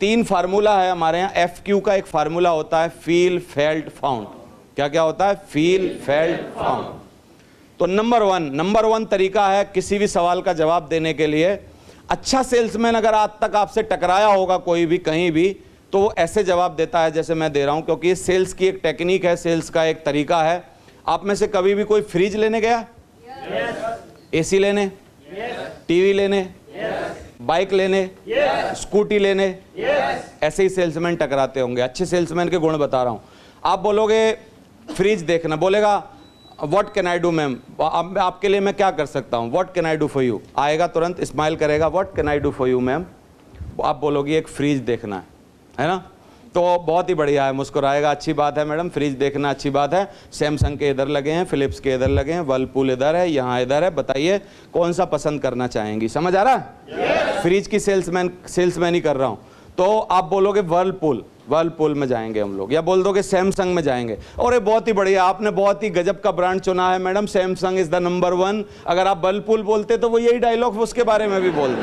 3 formula है हमारे यहाँ। FQ का एक फार्मूला होता है फील, फेल्ट, फाउंड। क्या क्या होता है? Feel, felt, found. तो नंबर वन तरीका है किसी भी सवाल का जवाब देने के लिए। अच्छा सेल्समैन अगर आज तक आपसे टकराया होगा कोई भी कहीं भी, तो वो ऐसे जवाब देता है जैसे मैं दे रहा हूं, क्योंकि ये सेल्स की एक टेक्निक है, सेल्स का एक तरीका है। आप में से कभी भी कोई फ्रिज लेने गया? एसी लेने, टीवी लेने, बाइक लेने, स्कूटी लेने, ऐसे ही सेल्समैन टकराते होंगे। अच्छे सेल्समैन के गुण बता रहा हूं। आप बोलोगे फ्रिज देखना, बोलेगा what can I do ma'am, आपके लिए मैं क्या कर सकता हूं, what can I do for you. आएगा तुरंत, स्माइल करेगा, what can I do for you ma'am. आप बोलोगे एक फ्रिज देखना है ना, तो बहुत ही बढ़िया है, मुस्कुराएगा, अच्छी बात है मैडम, फ्रिज देखना अच्छी बात है। सैमसंग के इधर लगे हैं, फिलिप्स के इधर लगे हैं, वर्लपूल इधर है, यहाँ इधर है, बताइए कौन सा पसंद करना चाहेंगी। समझ आ रहा है? फ्रिज की सेल्समैन ही कर रहा हूँ। तो आप बोलोगे वर्लपूल में जाएंगे हम लोग, या बोल दोगे सैमसंग में जाएंगे। और ये बहुत ही बढ़िया, आपने बहुत ही गजब का ब्रांड चुना है madam, Samsung is the number 1। अगर आप वर्लपूल बोलते तो वो यही डायलॉग उसके बारे में भी बोलते।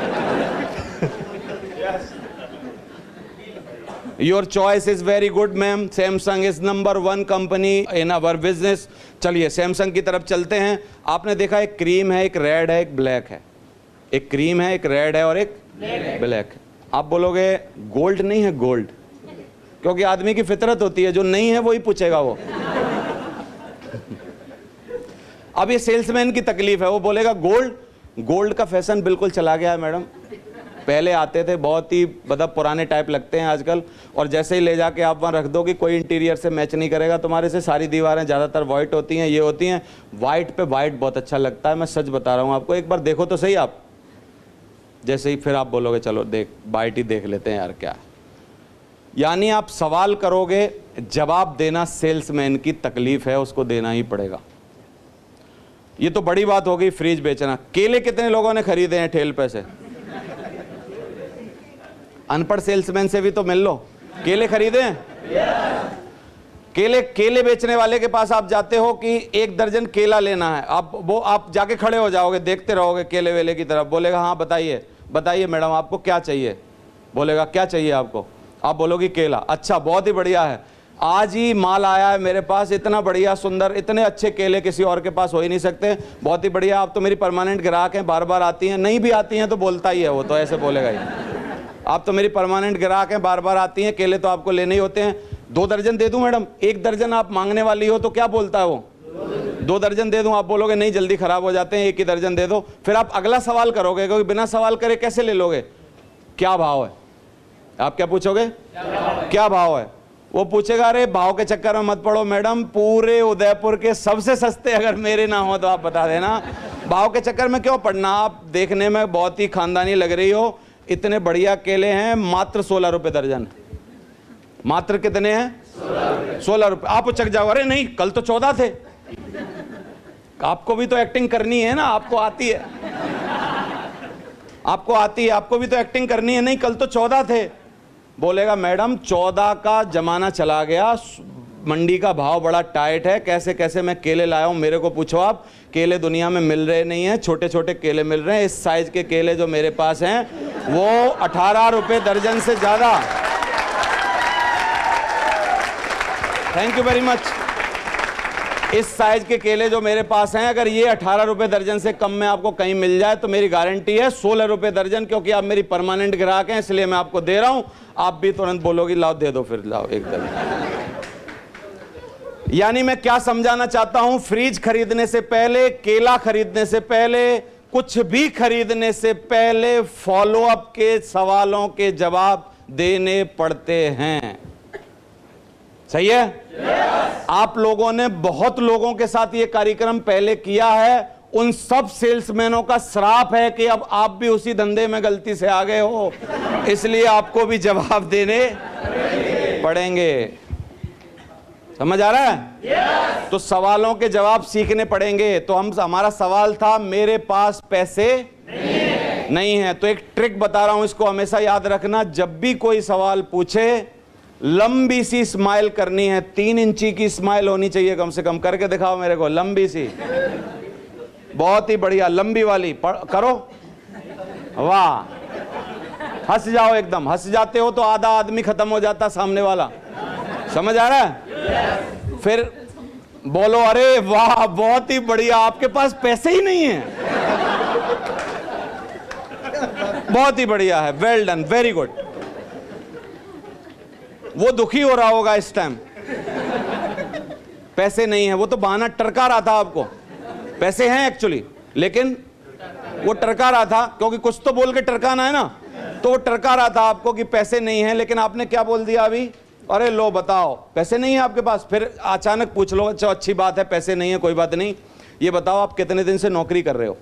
Your choice is very good ma'am, Samsung is number 1 company in our business. चलिए सैमसंग की तरफ चलते हैं। आपने देखा एक क्रीम है, एक रेड है, एक ब्लैक है। एक क्रीम है, एक रेड है और एक ब्लैक है। आप बोलोगे गोल्ड नहीं है? गोल्ड, क्योंकि आदमी की फितरत होती है, जो नहीं है वही पूछेगा वो। अब ये सेल्समैन की तकलीफ है, वो बोलेगा गोल्ड का फैशन बिल्कुल चला गया है मैडम। पहले आते थे, बहुत ही मतलब पुराने टाइप लगते हैं आजकल, और जैसे ही ले जाके आप वहाँ रख दो कि कोई इंटीरियर से मैच नहीं करेगा तुम्हारे से। सारी दीवारें ज़्यादातर वाइट होती हैं, ये होती हैं। वाइट पे वाइट बहुत अच्छा लगता है, मैं सच बता रहा हूँ आपको। एक बार देखो तो सही आप, जैसे ही फिर आप बोलोगे चलो वाइट ही देख लेते हैं यार क्या। यानी आप सवाल करोगे, जवाब देना सेल्समैन की तकलीफ है, उसको देना ही पड़ेगा। ये तो बड़ी बात हो गई फ्रिज बेचना। केले कितने लोगों ने खरीदे हैं ठेल पे से? अनपढ़ सेल्समैन से भी तो मिल लो। केले खरीदे हैं? केले बेचने वाले के पास आप जाते हो कि 1 दर्जन केला लेना है, आप जाके खड़े हो जाओगे, देखते रहोगे केले वेले की तरफ। बोलेगा हाँ बताइए मैडम आपको क्या चाहिए। बोलेगा क्या चाहिए आपको? आप बोलोगे केला। अच्छा बहुत ही बढ़िया है, आज ही माल आया है मेरे पास, इतना बढ़िया सुंदर, इतने अच्छे केले किसी और के पास हो ही नहीं सकते, बहुत ही बढ़िया, आप तो मेरी परमानेंट ग्राहक हैं, बार बार आती हैं। नहीं भी आती हैं तो बोलता ही है वो, तो ऐसे बोलेगा ही, आप तो मेरी परमानेंट ग्राहक हैं, बार बार आती हैं, केले तो आपको लेने ही होते हैं। 2 दर्जन दे दूं मैडम? 1 दर्जन आप मांगने वाली हो तो क्या बोलता है वो? 2 दर्जन दे दूं? आप बोलोगे नहीं जल्दी खराब हो जाते हैं, 1 ही दर्जन दे दो। फिर आप अगला सवाल करोगे, क्योंकि बिना सवाल करे कैसे ले लोगे? क्या भाव है? आप क्या पूछोगे? क्या भाव है? वो पूछेगा अरे भाव के चक्कर में मत पड़ो मैडम, पूरे उदयपुर के सबसे सस्ते अगर मेरे ना हो तो आप बता देना। भाव के चक्कर में क्यों पड़ना? आप देखने में बहुत ही खानदानी लग रही हो, इतने बढ़िया केले हैं, मात्र 16 रुपए दर्जन। मात्र कितने हैं? 16 रुपए। आप उचक जाओ, अरे नहीं कल तो 14 थे। आपको भी तो एक्टिंग करनी है ना, आपको आती है, आपको भी तो एक्टिंग करनी है। नहीं कल तो 14 थे। बोलेगा मैडम 14 का जमाना चला गया, मंडी का भाव बड़ा टाइट है, कैसे कैसे मैं केले लाया हूं, मेरे को पूछो आप। केले दुनिया में मिल रहे नहीं हैं, छोटे छोटे केले मिल रहे हैं। इस साइज के केले जो मेरे पास हैं वो 18 रुपए दर्जन से ज्यादा। Thank you very much. इस साइज के केले जो मेरे पास हैं, अगर ये 18 रुपए दर्जन से कम में आपको कहीं मिल जाए तो मेरी गारंटी है 16 रुपए दर्जन, क्योंकि आप मेरी परमानेंट ग्राहक हैं, इसलिए मैं आपको दे रहा हूं। आप भी तुरंत बोलोगी लाओ दे दो, फिर लाओ 1 दर्जन। यानी मैं क्या समझाना चाहता हूं, फ्रिज खरीदने से पहले, केला खरीदने से पहले, कुछ भी खरीदने से पहले फॉलो अप के सवालों के जवाब देने पड़ते हैं। सही है? yes. आप लोगों ने बहुत लोगों के साथ ये कार्यक्रम पहले किया है, उन सब सेल्समैनों का श्राप है कि अब आप भी उसी धंधे में गलती से आ गए हो, इसलिए आपको भी जवाब देने पड़ेंगे। समझ आ रहा है? yes. तो सवालों के जवाब सीखने पड़ेंगे। तो हमारा सवाल था मेरे पास पैसे नहीं है। तो एक ट्रिक बता रहा हूं, इसको हमेशा याद रखना। जब भी कोई सवाल पूछे, लंबी सी स्माइल करनी है, 3 इंची की स्माइल होनी चाहिए कम से कम। करके दिखाओ मेरे को, लंबी सी, बहुत ही बढ़िया लंबी वाली करो। वाह हंस जाओ एकदम, हंस जाते हो तो आधा आदमी खत्म हो जाता सामने वाला, समझ आ रहा है? फिर बोलो अरे वाह बहुत ही बढ़िया, आपके पास पैसे ही नहीं है, बहुत ही बढ़िया है, वेल डन, वेरी गुड। वो दुखी हो रहा होगा इस टाइम, पैसे नहीं है, वो तो बहाना टरका रहा था आपको, पैसे हैं एक्चुअली लेकिन वो टरका रहा था, क्योंकि कुछ तो बोल के टरकाना है ना, तो वो टरका रहा था आपको कि पैसे नहीं है, लेकिन आपने क्या बोल दिया अभी, अरे लो बताओ पैसे नहीं है आपके पास। फिर अचानक पूछ लो, अच्छा अच्छी बात है पैसे नहीं है, कोई बात नहीं, ये बताओ आप कितने दिन से नौकरी कर रहे हो?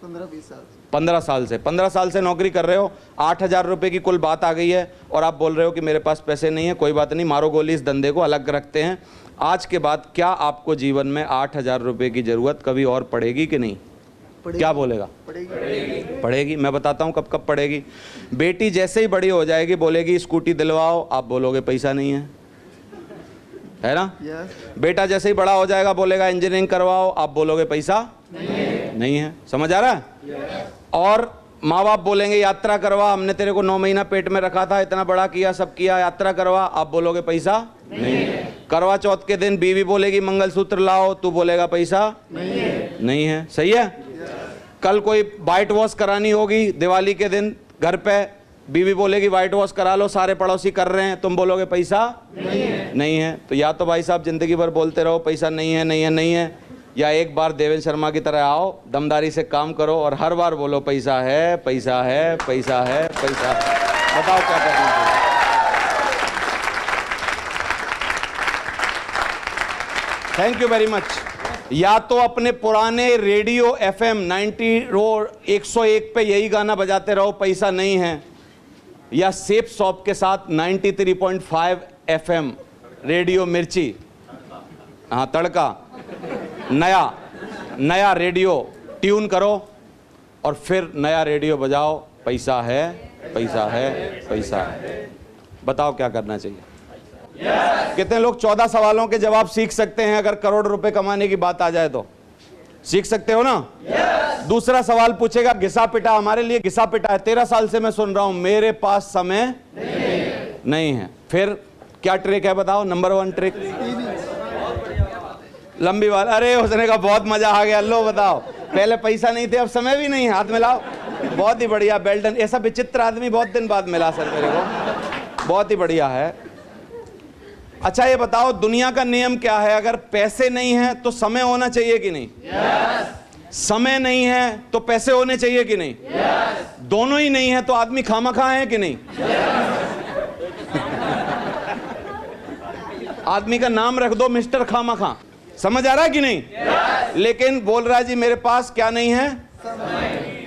15-20 साल। 15 साल से, 15 साल से नौकरी कर रहे हो, 8,000 रुपए की कुल बात आ गई है और आप बोल रहे हो कि मेरे पास पैसे नहीं है, कोई बात नहीं, मारो गोली, इस धंधे को अलग रखते हैं। आज के बाद क्या आपको जीवन में 8,000 रुपए की जरूरत कभी और पड़ेगी कि नहीं? क्या बोलेगा? पड़ेगी। मैं बताता हूँ कब कब पड़ेगी। बेटी जैसे ही बड़ी हो जाएगी बोलेगी स्कूटी दिलवाओ, आप बोलोगे पैसा नहीं है ना? बेटा जैसे ही बड़ा हो जाएगा बोलेगा इंजीनियरिंग करवाओ, आप बोलोगे पैसा नहीं है। समझ आ रहा है? और माँ बाप बोलेंगे यात्रा करवा, हमने तेरे को 9 महीना पेट में रखा था, इतना बड़ा किया, सब किया, यात्रा करवा, आप बोलोगे पैसा नहीं। करवा चौथ के दिन बीवी बोलेगी मंगलसूत्र लाओ, तू बोलेगा पैसा नहीं है। सही है? कल कोई वाइट वॉश करानी होगी दिवाली के दिन घर पे, बीवी बोलेगी वाइट वॉश करा लो, सारे पड़ोसी कर रहे हैं, तुम बोलोगे पैसा नहीं है। तो या तो भाई साहब जिंदगी भर बोलते रहो पैसा नहीं है नहीं है नहीं है, या एक बार देवेंद्र शर्मा की तरह आओ, दमदारी से काम करो और हर बार बोलो पैसा है पैसा है पैसा है पैसा है। बताओ क्या करना चाहिए? Thank you very much. या तो अपने पुराने रेडियो FM 101 पे यही गाना बजाते रहो पैसा नहीं है, या सेप शॉप के साथ 93.5 FM रेडियो मिर्ची, हाँ तड़का, नया रेडियो ट्यून करो और फिर नया रेडियो बजाओ, पैसा है पैसा है पैसा है। बताओ क्या करना चाहिए? कितने लोग 14 सवालों के जवाब सीख सकते हैं? अगर करोड़ रुपए कमाने की बात आ जाए तो सीख सकते हो ना? दूसरा सवाल पूछेगा घिसा पिटा, हमारे लिए घिसा पिटा है, 13 साल से मैं सुन रहा हूं, मेरे पास समय नहीं है। फिर क्या ट्रिक है बताओ? नंबर 1 ट्रिक लंबी बात। अरे उसने कहा बहुत मजा आ गया, लो बताओ, पहले पैसा नहीं थे अब समय भी नहीं है, हाथ मिलाओ। बहुत ही बढ़िया, बेल्टन। ऐसा विचित्र आदमी बहुत दिन बाद मिला सर मेरे को, बहुत ही बढ़िया है। अच्छा ये बताओ दुनिया का नियम क्या है? अगर पैसे नहीं है तो समय होना चाहिए कि नहीं? समय नहीं है तो पैसे होने चाहिए कि नहीं? दोनों ही नहीं है तो आदमी खामखा है कि नहीं? आदमी का नाम रख दो मिस्टर खामखा। समझ आ रहा है कि नहीं? लेकिन बोल रहा है जी मेरे पास क्या नहीं है?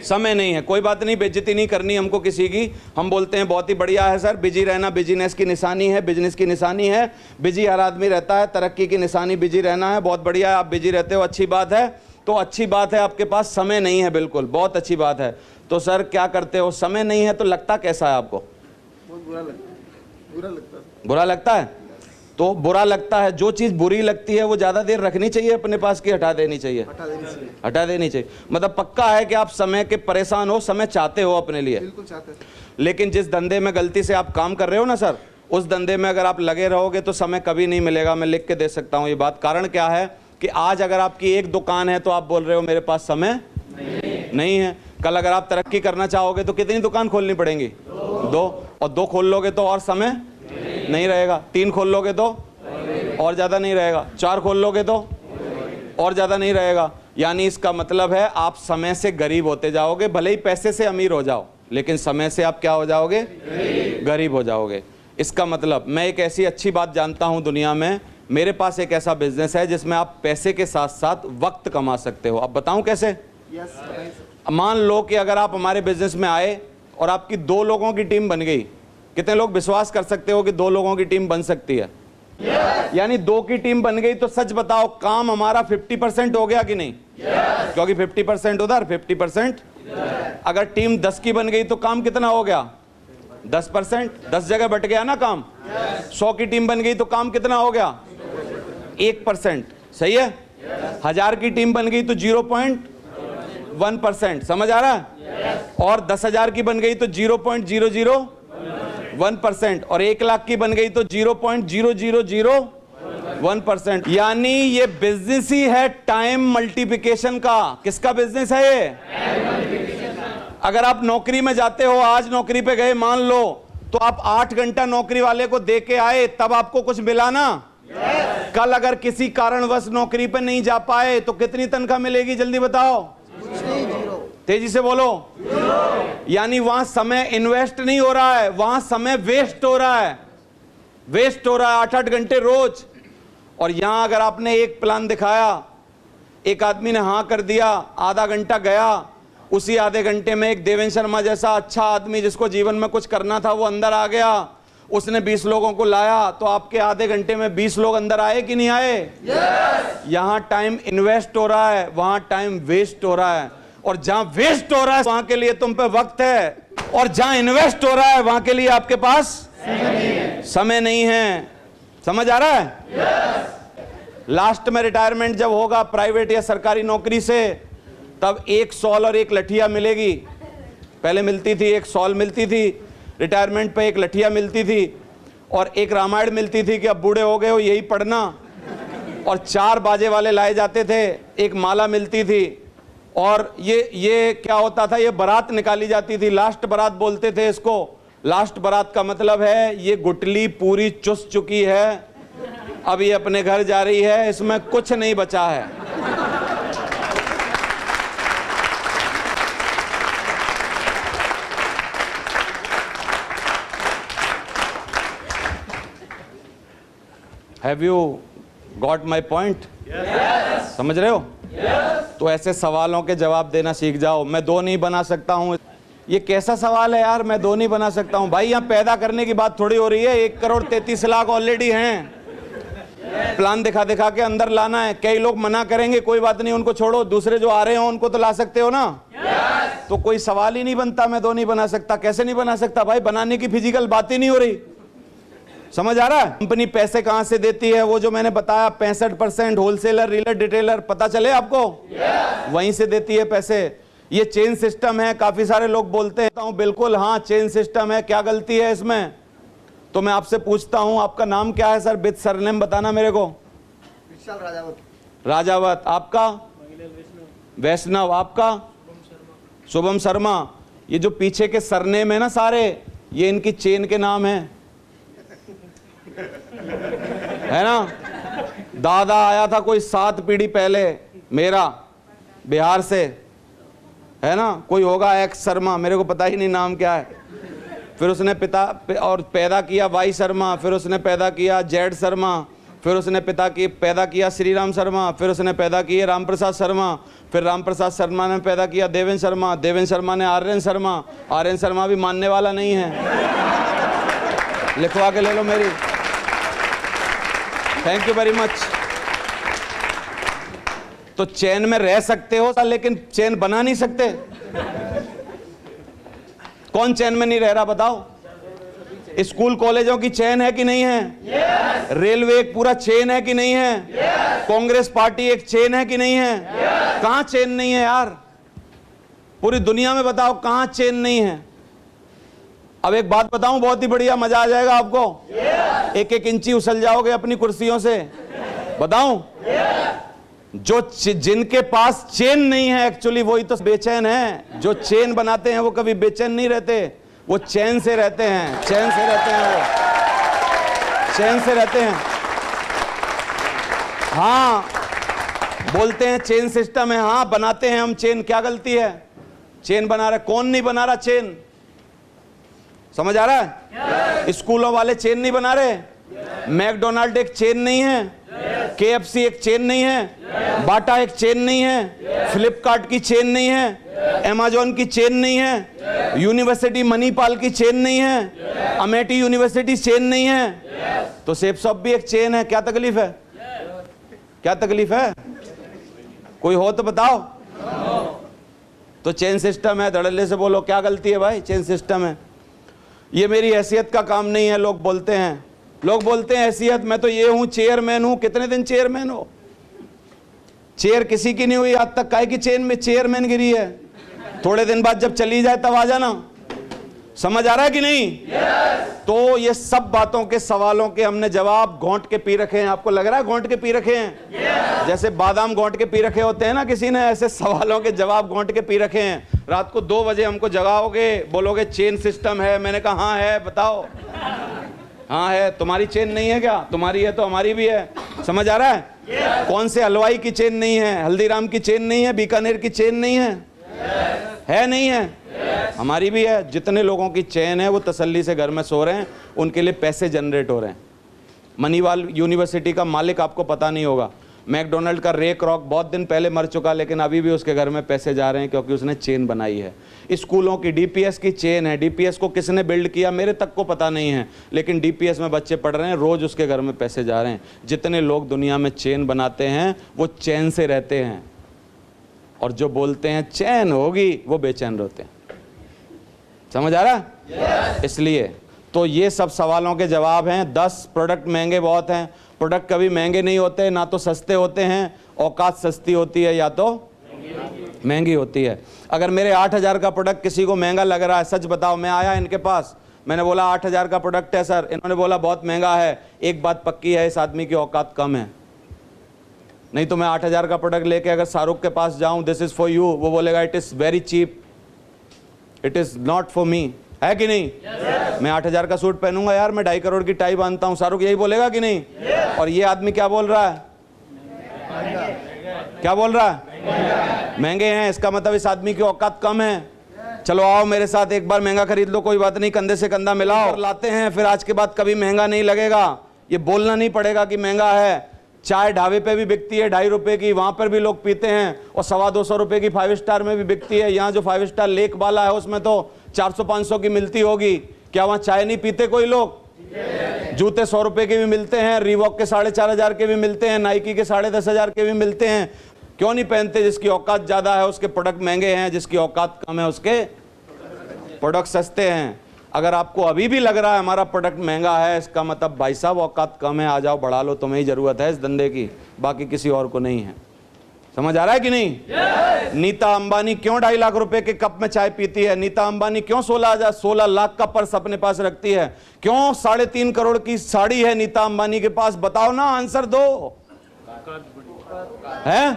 समय नहीं है। कोई बात नहीं, बेइज्जती नहीं करनी हमको किसी की। हम बोलते हैं बहुत ही बढ़िया है सर, बिजी रहना बिजनेस की निशानी है, बिजनेस की निशानी है, बिजी हर आदमी रहता है, तरक्की की निशानी बिजी रहना है। बहुत बढ़िया है, आप बिजी रहते हो, अच्छी बात है। तो अच्छी बात है आपके पास समय नहीं है, बिल्कुल बहुत अच्छी बात है। तो सर क्या करते हो? समय नहीं है तो लगता कैसा है आपको? बहुत बुरा लगता है। बुरा लगता है? तो बुरा लगता है, जो चीज़ बुरी लगती है वो ज़्यादा देर रखनी चाहिए अपने पास कि हटा देनी चाहिए? हटा देनी चाहिए। मतलब पक्का है कि आप समय के परेशान हो, समय चाहते हो अपने लिए? बिल्कुल चाहते हैं। लेकिन जिस धंधे में गलती से आप काम कर रहे हो ना सर, उस धंधे में अगर आप लगे रहोगे तो समय कभी नहीं मिलेगा। मैं लिख के दे सकता हूँ ये बात। कारण क्या है कि आज अगर आपकी एक दुकान है तो आप बोल रहे हो मेरे पास समय नहीं है। कल अगर आप तरक्की करना चाहोगे तो कितनी दुकान खोलनी पड़ेंगी? 2, और 2 खोल लोगे तो और समय नहीं रहेगा। 3 खोल लोगे तो और ज़्यादा नहीं रहेगा। 4 खोल लोगे तो और ज़्यादा नहीं रहेगा। यानी इसका मतलब है आप समय से गरीब होते जाओगे। भले ही पैसे से अमीर हो जाओ, लेकिन समय से आप क्या हो जाओगे? गरीब हो जाओगे। इसका मतलब मैं एक ऐसी अच्छी बात जानता हूँ दुनिया में, मेरे पास एक ऐसा बिजनेस है जिसमें आप पैसे के साथ साथ वक्त कमा सकते हो। अब बताऊँ कैसे? मान लो कि अगर आप हमारे बिजनेस में आए और आपकी 2 लोगों की टीम बन गई। कितने लोग विश्वास कर सकते हो कि 2 लोगों की टीम बन सकती है? यानी 2 की टीम बन गई तो सच बताओ काम हमारा 50% हो गया कि नहीं? क्योंकि 50% उधर 50%। अगर टीम 10 की बन गई तो काम कितना हो गया? 10%। 10 जगह बट गया ना काम। 100 की टीम बन गई तो काम कितना हो गया? 1%। सही है? 1000 की टीम बन गई तो 0.1%। समझ आ रहा है? और 10,000 की बन गई तो 0.001%, और 1 लाख की बन गई तो 0.0001%। यानी ये बिजनेस ही है टाइम मल्टीप्लिकेशन का। किसका बिजनेस है ये? अगर आप नौकरी में जाते हो, आज नौकरी पे गए मान लो, तो आप 8 घंटा नौकरी वाले को दे के आए, तब आपको कुछ मिला ना? कल अगर किसी कारणवश नौकरी पे नहीं जा पाए तो कितनी तनख्वाह मिलेगी? जल्दी बताओ, तेजी से बोलो। यानी वहां समय इन्वेस्ट नहीं हो रहा है, वहां समय वेस्ट हो रहा है, वेस्ट हो रहा है 8-8 घंटे रोज। और यहां अगर आपने एक प्लान दिखाया, एक आदमी ने हां कर दिया, आधा घंटा गया, उसी आधे घंटे में एक देवेंद्र शर्मा जैसा अच्छा आदमी जिसको जीवन में कुछ करना था वो अंदर आ गया, उसने 20 लोगों को लाया, तो आपके आधे घंटे में 20 लोग अंदर आए कि नहीं आए? यहां टाइम इन्वेस्ट हो रहा है, वहां टाइम वेस्ट हो रहा है। और जहां वेस्ट हो रहा है वहां के लिए तुम पे वक्त है, और जहां इन्वेस्ट हो रहा है वहां के लिए आपके पास समय नहीं है। समझ आ रहा है? लास्ट में रिटायरमेंट जब होगा प्राइवेट या सरकारी नौकरी से, तब एक सॉल और एक लठिया मिलेगी। पहले मिलती थी, एक सॉल मिलती थी, रिटायरमेंट पे एक लठिया मिलती थी, और एक रामायण मिलती थी कि अब बूढ़े हो गए हो यही पढ़ना, और 4 बाजे वाले लाए जाते थे, एक माला मिलती थी। और ये क्या होता था, ये बारात निकाली जाती थी, लास्ट बारात बोलते थे इसको। लास्ट बारात का मतलब है ये गुटली पूरी चुस चुकी है, अब ये अपने घर जा रही है, इसमें कुछ नहीं बचा है। Have you got my point? Yes. समझ रहे हो? Yes. तो ऐसे सवालों के जवाब देना सीख जाओ। मैं 2 नहीं बना सकता हूँ, ये कैसा सवाल है यार, मैं 2 नहीं बना सकता हूँ? भाई यहाँ पैदा करने की बात थोड़ी हो रही है, 1,33,00,000 ऑलरेडी हैं, प्लान दिखा दिखा के अंदर लाना है। कई लोग मना करेंगे, कोई बात नहीं, उनको छोड़ो, दूसरे जो आ रहे हो उनको तो ला सकते हो ना? yes. तो कोई सवाल ही नहीं बनता, मैं 2 नहीं बना सकता। कैसे नहीं बना सकता भाई? बनाने की फिजिकल बात ही नहीं हो रही। समझ आ रहा है? कंपनी पैसे कहां से देती है, वो जो मैंने बताया 65% होलसेलर, रीलर, डिटेलर, पता चले आपको? yes. वहीं से देती है पैसे। ये चेन सिस्टम है, काफी सारे लोग बोलते हैं, बिल्कुल हाँ चेन सिस्टम है, क्या गलती है इसमें? तो मैं आपसे पूछता हूं, आपका नाम क्या है सर? विद सरनेम बताना मेरे को। विशाल राजावत। राजावत। आपका? वैष्णव। आपका? शुभम शर्मा। ये जो पीछे के सरनेम है ना सारे, ये इनकी चेन के नाम है ना? दादा आया था कोई 7 पीढ़ी पहले मेरा, बिहार से, है ना? कोई होगा एक्स शर्मा, मेरे को पता ही नहीं नाम क्या है। फिर उसने पिता और पैदा किया वाई शर्मा, फिर उसने पैदा किया जेड शर्मा, फिर उसने पैदा किया श्रीराम शर्मा, फिर उसने पैदा किए रामप्रसाद शर्मा, फिर रामप्रसाद शर्मा ने पैदा किया देवेंद्र शर्मा, देवेंद्र शर्मा ने आर्यन शर्मा, आर्यन शर्मा भी मानने वाला नहीं है, लिखवा के ले लो मेरी। Thank you very much. तो चैन में रह सकते हो लेकिन चैन बना नहीं सकते। कौन चैन में नहीं रह रहा बताओ? स्कूल कॉलेजों की चैन है कि नहीं है? yes. रेलवे एक पूरा चेन है कि नहीं है? yes. कांग्रेस पार्टी एक चेन है कि नहीं है? yes. कहां चेन नहीं है यार? पूरी दुनिया में बताओ कहां चेन नहीं है? अब एक बात बताऊं, बहुत ही बढ़िया, मजा आ जाएगा आपको। yes. एक एक इंची उछल जाओगे अपनी कुर्सियों से। बताऊं? yes. जो जिनके पास चेन नहीं है एक्चुअली वही तो बेचैन है। जो चेन बनाते हैं वो कभी बेचैन नहीं रहते, वो चैन से रहते हैं, चैन से रहते हैं, वो चैन से रहते हैं। हाँ बोलते हैं चेन सिस्टम है, हाँ बनाते हैं हम चेन, क्या गलती है? चेन बना रहे, कौन नहीं बना रहा चेन? समझ आ रहा है? स्कूलों वाले चेन नहीं बना रहे, मैकडोनाल्ड एक चेन नहीं है, KFC एक चेन नहीं है, बाटा एक चेन नहीं है, फ्लिपकार्ट की चेन नहीं है, अमेजोन की चेन नहीं है, यूनिवर्सिटी मणिपाल की चेन नहीं है, अमेठी यूनिवर्सिटी चेन नहीं है, तो सेफ शॉप भी एक चेन है। क्या तकलीफ है? क्या तकलीफ है? कोई हो तो बताओ। तो चेन सिस्टम है, धड़ल्ले से बोलो क्या गलती है भाई? चेन सिस्टम है। ये मेरी हैसियत का काम नहीं है। लोग बोलते हैं, हैसियत, मैं तो ये हूं, चेयरमैन हूं। कितने दिन चेयरमैन हो? चेयर किसी की नहीं हुई आज तक, काहे की चेन में चेयरमैन गिरी है? थोड़े दिन बाद जब चली जाए तब आ जाना। समझ आ रहा है कि नहीं? तो ये सब बातों के सवालों के हमने जवाब घोंट के पी रखे हैं। आपको लग रहा है घोंट के पी रखे हैं? जैसे बादाम घोंट के पी रखे होते हैं ना किसी ने, ऐसे सवालों के जवाब घोंट के पी रखे हैं। रात को 2 बजे हमको जगाओगे, बोलोगे चेन सिस्टम है। मैंने कहा हाँ है, बताओ। हाँ है। तुम्हारी चेन नहीं है क्या? तुम्हारी है तो हमारी भी है। समझ आ रहा है? कौन से हलवाई की चेन नहीं है? हल्दीराम की चेन नहीं है? बीकानेर की चेन नहीं है? है नहीं है? हमारी भी है। जितने लोगों की चेन है वो तसल्ली से घर में सो रहे हैं, उनके लिए पैसे जनरेट हो रहे हैं। मनीवाल यूनिवर्सिटी का मालिक आपको पता नहीं होगा, मैकडोनल्ड का रे क्रॉक बहुत दिन पहले मर चुका, लेकिन अभी भी उसके घर में पैसे जा रहे हैं क्योंकि उसने चेन बनाई है। स्कूलों की डीपीएस की चेन है। डीपीएस को किसने बिल्ड किया मेरे तक को पता नहीं है, लेकिन डीपीएस में बच्चे पढ़ रहे हैं, रोज उसके घर में पैसे जा रहे हैं। जितने लोग दुनिया में चेन बनाते हैं वो चैन से रहते हैं, और जो बोलते हैं चैन होगी वो बेचैन रहते हैं। समझ आ रहा? इसलिए तो ये सब सवालों के जवाब हैं। 10 प्रोडक्ट महंगे बहुत हैं। प्रोडक्ट कभी महंगे नहीं होते, ना तो सस्ते होते हैं। औकात सस्ती होती है या तो महंगी होती है। अगर मेरे 8,000 का प्रोडक्ट किसी को महंगा लग रहा है, सच बताओ, मैं आया इनके पास, मैंने बोला 8,000 का प्रोडक्ट है सर, इन्होंने बोला बहुत महंगा है, एक बात पक्की है, इस आदमी की औकात कम है। नहीं तो मैं 8,000 का प्रोडक्ट लेके अगर शाहरुख के पास जाऊं, दिस इज फॉर यू, वो बोलेगा it is very cheap, it is not for me. है कि नहीं? मैं 8,000 का सूट पहनूंगा यार, मैं 2.5 करोड़ की टाई बांधता हूं, शाहरुख यही बोलेगा कि नहीं? और ये आदमी क्या बोल रहा है? क्या बोल रहा है? महंगे हैं, इसका मतलब इस आदमी की औकात कम है। चलो आओ मेरे साथ, एक बार महंगा खरीद लो, कोई बात नहीं, कंधे से कंधा मिलाओ और लाते हैं, फिर आज के बाद कभी महंगा नहीं लगेगा। ये बोलना नहीं पड़ेगा कि महंगा है। चाय ढाबे पे भी बिकती है 2.5 रुपए की, वहां पर भी लोग पीते हैं, और 225 रुपए की 5 स्टार में भी बिकती है। यहाँ जो 5 स्टार लेक वाला है उसमें तो 400-500 की मिलती होगी। क्या वहाँ चाय नहीं पीते कोई लोग? जूते 100 रुपए के भी मिलते हैं, रीवॉक के 4,500 के भी मिलते हैं, नाइकी के 10,500 के भी मिलते हैं। क्यों नहीं पहनते? जिसकी औकात ज्यादा है उसके प्रोडक्ट महंगे हैं, जिसकी औकात कम है उसके प्रोडक्ट सस्ते हैं। अगर आपको अभी भी लग रहा है हमारा प्रोडक्ट महंगा है, इसका मतलब भाई साहब औकात कम है, आ जाओ बढ़ा लो, तुम्हें ही जरूरत है इस धंधे की, बाकी किसी और को नहीं है। समझ आ रहा है कि नहीं? नीता अंबानी क्यों 2.5 लाख रुपए के कप में चाय पीती है? नीता अंबानी क्यों 16 लाख का पर्स अपने पास रखती है? क्यों 3.5 करोड़ की साड़ी है नीता अंबानी के पास? बताओ ना, आंसर दो। है?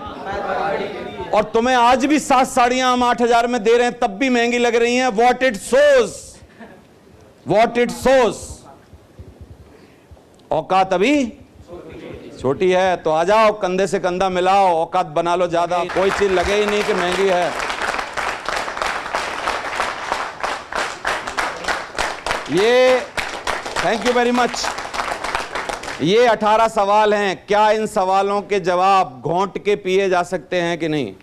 और तुम्हें आज भी 7 साड़ियां हम 8,000 में दे रहे हैं, तब भी महंगी लग रही हैं। What it shows, what it shows. औकात अभी छोटी है, तो आ जाओ, कंधे से कंधा मिलाओ, औकात बना लो ज्यादा। कोई चीज लगे ही नहीं कि महंगी है। ये थैंक यू वेरी मच। ये 18 सवाल हैं। क्या इन सवालों के जवाब घोंट के पिए जा सकते हैं कि नहीं?